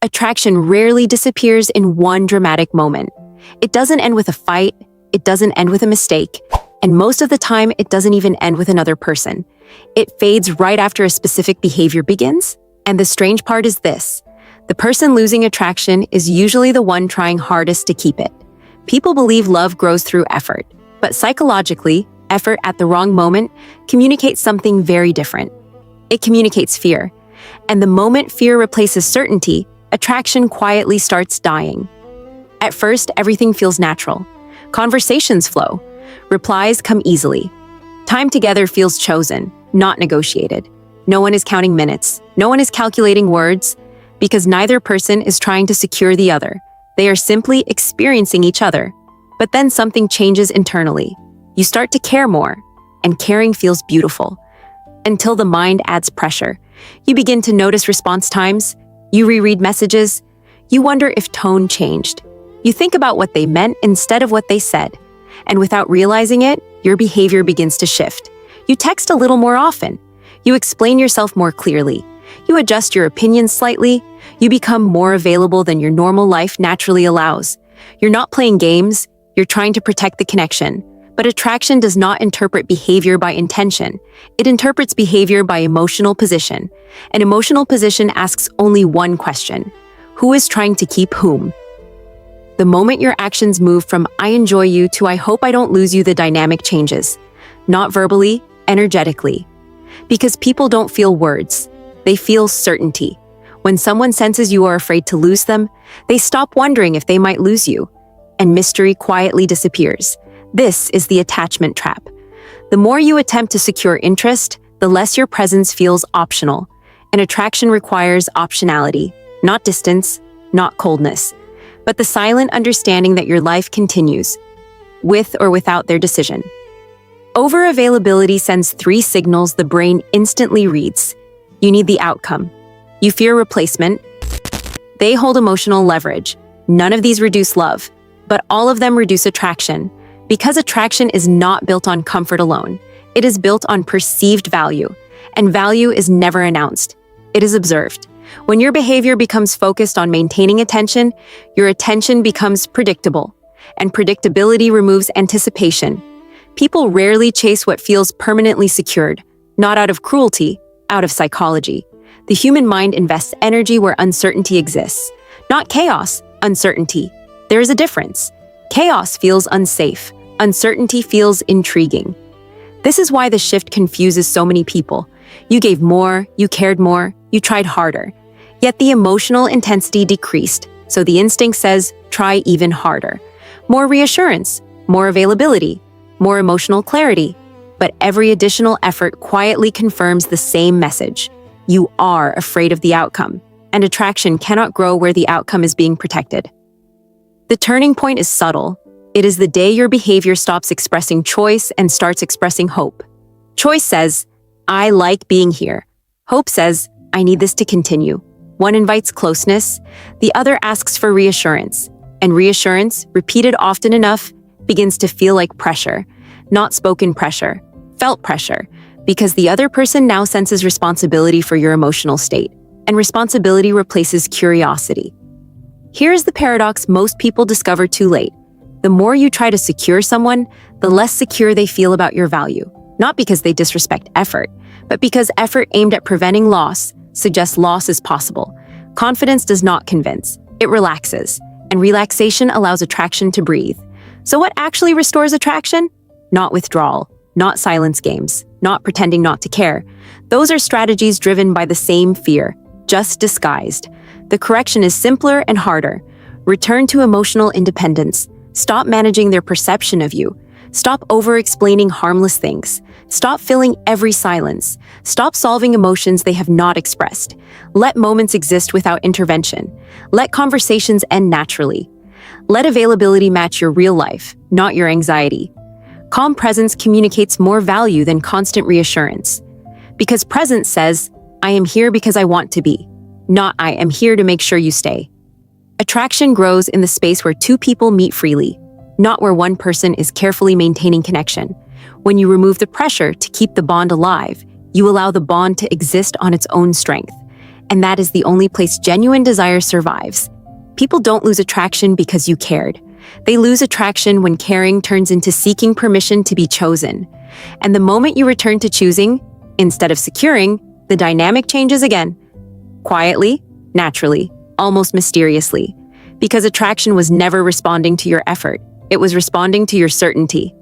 Attraction rarely disappears in one dramatic moment. It doesn't end with a fight, it doesn't end with a mistake, and most of the time, it doesn't even end with another person. It fades right after a specific behavior begins. And the strange part is this: the person losing attraction is usually the one trying hardest to keep it. People believe love grows through effort, but psychologically, effort at the wrong moment communicates something very different. It communicates fear. And the moment fear replaces certainty, attraction quietly starts dying. At first, everything feels natural. Conversations flow. Replies come easily. Time together feels chosen, not negotiated. No one is counting minutes. No one is calculating words, because neither person is trying to secure the other. They are simply experiencing each other. But then something changes internally. You start to care more, and caring feels beautiful. Until the mind adds pressure. You begin to notice response times. You reread messages. You wonder if tone changed. You think about what they meant instead of what they said. And without realizing it, your behavior begins to shift. You text a little more often. You explain yourself more clearly. You adjust your opinions slightly. You become more available than your normal life naturally allows. You're not playing games. You're trying to protect the connection. But attraction does not interpret behavior by intention. It interprets behavior by emotional position. An emotional position asks only one question: who is trying to keep whom? The moment your actions move from "I enjoy you" to "I hope I don't lose you," the dynamic changes. Not verbally, energetically. Because people don't feel words. They feel certainty. When someone senses you are afraid to lose them, they stop wondering if they might lose you. And mystery quietly disappears. This is the attachment trap. The more you attempt to secure interest, the less your presence feels optional. And attraction requires optionality, not distance, not coldness, but the silent understanding that your life continues, with or without their decision. Overavailability sends 3 signals the brain instantly reads. You need the outcome. You fear replacement. They hold emotional leverage. None of these reduce love, but all of them reduce attraction. Because attraction is not built on comfort alone. It is built on perceived value, and value is never announced. It is observed. When your behavior becomes focused on maintaining attention, your attention becomes predictable, and predictability removes anticipation. People rarely chase what feels permanently secured, not out of cruelty, out of psychology. The human mind invests energy where uncertainty exists. Not chaos, uncertainty. There is a difference. Chaos feels unsafe. Uncertainty feels intriguing. This is why the shift confuses so many people. You gave more, you cared more, you tried harder. Yet the emotional intensity decreased, so the instinct says, try even harder. More reassurance, more availability, more emotional clarity. But every additional effort quietly confirms the same message. You are afraid of the outcome, and attraction cannot grow where the outcome is being protected. The turning point is subtle. It is the day your behavior stops expressing choice and starts expressing hope. Choice says, I like being here. Hope says, I need this to continue. One invites closeness, the other asks for reassurance. And reassurance, repeated often enough, begins to feel like pressure. Not spoken pressure, felt pressure, because the other person now senses responsibility for your emotional state, and responsibility replaces curiosity. Here is the paradox most people discover too late. The more you try to secure someone, the less secure they feel about your value. Not because they disrespect effort, but because effort aimed at preventing loss suggests loss is possible. Confidence does not convince, it relaxes, and relaxation allows attraction to breathe. So what actually restores attraction? Not withdrawal, not silence games, not pretending not to care. Those are strategies driven by the same fear, just disguised. The correction is simpler and harder. Return to emotional independence. Stop managing their perception of you. Stop over-explaining harmless things. Stop filling every silence. Stop solving emotions they have not expressed. Let moments exist without intervention. Let conversations end naturally. Let availability match your real life, not your anxiety. Calm presence communicates more value than constant reassurance. Because presence says, I am here because I want to be, not I am here to make sure you stay. Attraction grows in the space where 2 people meet freely, not where one person is carefully maintaining connection. When you remove the pressure to keep the bond alive, you allow the bond to exist on its own strength. And that is the only place genuine desire survives. People don't lose attraction because you cared. They lose attraction when caring turns into seeking permission to be chosen. And the moment you return to choosing, instead of securing, the dynamic changes again. Quietly, naturally, almost mysteriously. Because attraction was never responding to your effort. It was responding to your certainty.